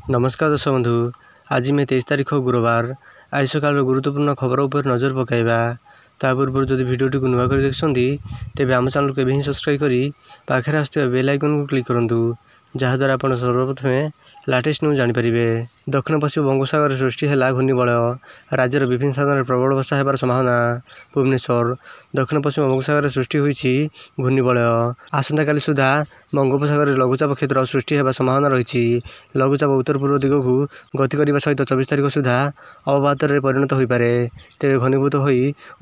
नमस्कार दर्शक बंधु आज मैं 23 तारीख गुरुवार आज सकाल गुरुत्वपूर्ण खबर उपर नजर पकाइबा ता पूर्व जदि भिडियोटी को नुआ कर देखुंती तेज आम चैनल को ही सब्सक्राइब करी पाखे आसुवा बेल आइकन को क्लिक करूँ जहाद्वारा आप सर्वप्रथमें लाटेस्ट न्यूज जानीपारे। दक्षिण पश्चिम बंगोपसागर सृष्टि है घूर्णिबलय राज्यर विभिन्न स्थान में प्रबल वर्षा होबार संभावना। भुवनेश्वर दक्षिण पश्चिम बंगोपसागर सृष्टि होईछि घूर्णिबलय आसंता काली सुधा बंगोपसागर लघुचाप क्षेत्र सृष्टि होगा संभावना रही। लघुचाप उत्तर पूर्व दिग को गति करने सहित 24 तारीख सुधा अवपात परिणत हो पारे तेज घनीभूत हो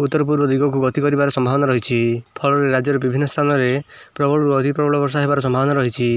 उत्तर पूर्व दिग को गति कर संभावना रही। फल राज्यर विभिन्न स्थान में प्रबल अति प्रबल वर्षा होबार संभावना रही।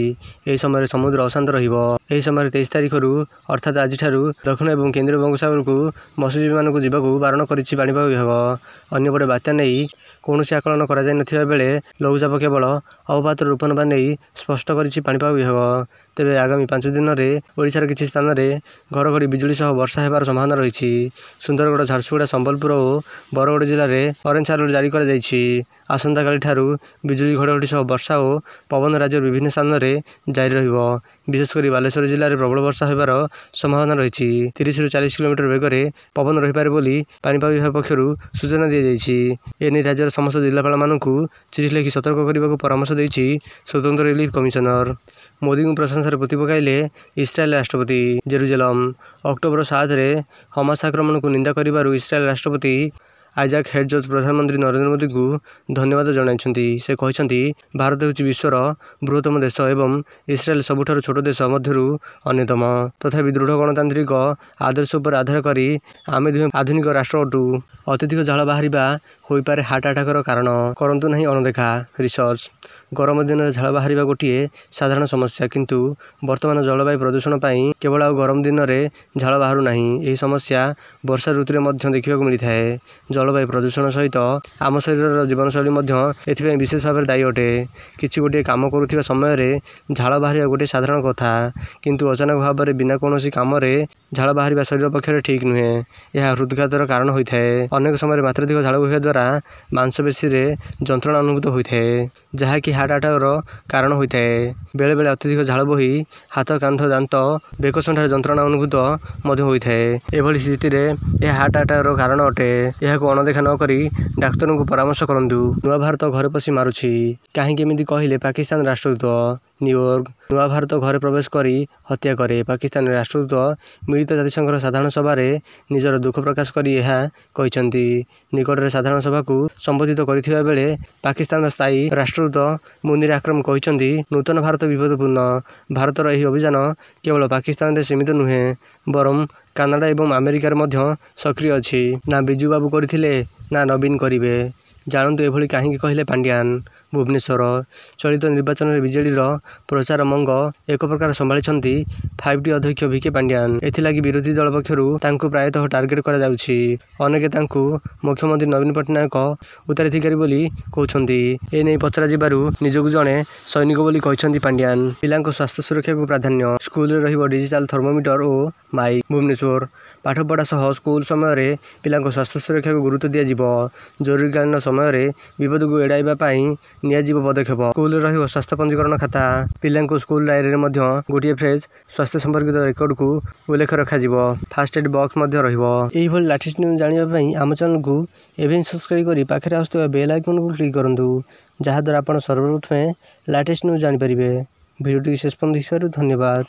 यह समय समुद्र अशांत रही। समय 23 तारीख अर्थात आज दक्षिण और केन्द्रीय बंगोपसागर को मत्स्यजीवी मानक जावाक बारण करिछि पाणीपाग विभाग। अन्यपटे बात्या नहीं कौन आकलन कर बेले लघुचाप केवल अवपात रूप नवा नहीं स्पष्ट करिछि पाणीपाग विभाग। तेज आगामी 5 दिन में ओडिशार किछि स्थान में घड़घड़ी बिजुली सह वर्षा होबार संभावना रही। सुंदरगढ़ झारसुगुड़ा संबलपुर और बरगड़ जिले में ऑरेंज अलर्ट जारी कर आसंता काली ठारू बिजुली घड़घड़ी सह वर्षा और पवन राज्य विभिन्न स्थान में जारी रहिबो। विशेषकर बालेश्वर जिले में प्रबल वर्षा होबार संभावना रही। 30 ରୁ 40 किलोमीटर बेगरे पवन रहीपारे बोली पाणीपाग विभाग पक्षरु सूचना दी जाइछि। एने राज्यर समस्त जिलापाल मानकु चिठी लिखि सतर्क करने परामर्श देइछि स्वतंत्र रिलीफ कमिशनर। मोदी को प्रशंसा पोति पकाइले इस्राएल राष्ट्रपति। जेरुजेलम अक्टोबर 7 रे हमास आक्रमण को निंदा करिबारु इस्राएल राष्ट्रपति आइजाक हेरजोग प्रधानमंत्री नरेंद्र मोदी को धन्यवाद जणाइछन्ति। से कहिछन्ति भारत होछि विश्वर बृहत्तम देश एवं इस्राएल सबुठारु छोट देश मध्यरु अन्यतम तथापि दृढ़ गणतांत्रिक आदर्श पर आधार करी आमे दुहे आधुनिक राष्ट्र अटू। अत्यधिक झाल बाहरिबा होई पारे हार्ट अटैकर कारण करंतु नहीं अणदेखा। रिसर्च गरम दिन में झाल बाहरिबा गोटिए साधारण समस्या किंतु वर्तमान जलवायु प्रदूषण पाई केवल आ गरम दिन में झाल बाहरु नहीं। यही समस्या वर्षा ऋतु में मध्य देखा मिलता है। जलवायु प्रदूषण सहित आम शरीर जीवनशैली एथि विशेष भाव दायी अटे। किसी गोटे कम करुवा समय झाल बाहर गोटे साधारण कथा किंतु अचानक भाव में बिना कौन कम झाल बाहर शरीर पक्षर ठीक नुहे। यह हृदघातर कारण होता है। अनेक समय मात्राधिक झाल बोहिबा द्वारा मांसपेशी जंत्रणा अनुभूत होता है जहाँकि हार्ट अटैकर कारण होता है। बेले बेले अत्यधिक झाल बोही हाथ कांध दांत बेक संठार जंत्रणा अनुभूत होता है। एभली स्थिति में यह हार्ट अटैकर कारण अटे। यह अणदेखा नक डाक्तर को परामर्श करंतु। नुआ भारत घरे पशि मारुछि कहीं केमिति कहिले पाकिस्तान राष्ट्रदूत। न्यूयॉर्क नुआ भारत घरे प्रवेश करी हत्या करे पाकिस्तान राष्ट्रदूत मिलित जातिसंघर साधारण सभा निजर दुख प्रकाश करी यह कहिसंति। निकटरे साधारण सभा को संबोधित करथिबा बेले पाकिस्तान स्थायी राष्ट्रदूत मुनीर अकरम कहिसंति नूतन भारत विपदपूर्ण। भारतर यह अभियान केवल पाकिस्तान में सीमित नुहे बरं कानाडा एवं अमेरिकार मध्य सक्रिय अछि। ना बिजू बाबू करथिले ना नवीन करिवे जानतु एभली कहीं कहले पांड्यान। भुवनेश्वर चलित निर्वाचन में बीजेडी प्रचार मंग एक प्रकार संभाली 5T अध्यक्ष वीके पांड्यान। एथिलागि विरोधी दल पक्षरु तांकु प्रायतः टार्गेट करा जाउछि। अनेके तांकु मुख्यमंत्री नवीन पट्टनायक उत्तराधिकारी बोली कहउछन्ति। ए नै पचरा जिबारु निजकु जणे सैनिक बोली कहउछन्ति पांड्यान। पिलांको स्वास्थ्य सुरक्षा को प्राधान्य स्कूल रे रहिबो डिजिटल थर्मोमीटर और माइक। भुवनेश्वर पाठपढ़ा सह स्कूल समय पिलांको स्वास्थ्य सुरक्षा को गुरुत्व दिया जिवो। जरूरीकालीन समय विपद को एड़ाइबा पई नियाजिबो पदक्षेप। स्कूल रहिबो स्वास्थ्य पंजीकरण खाता। पिलांको स्कूल डायरी में गोटे फ्रेज स्वास्थ्य संपर्कित रेकर्ड को उल्लेख रखा जिवो। फास्ट एड बॉक्स मध्य रहिबो। एही भली लेटेस्ट न्यूज जानिबा पई आम चैनल को एबे सब्सक्राइब करी पाखरे आसुवा बेल आइकन को क्लिक करंतु जहाद्वारा आपण सर्वप्रथमे लेटेस्ट न्यूज जानि परिबे। वीडियोटी शेष पर्यंत देखिबारु धन्यवाद।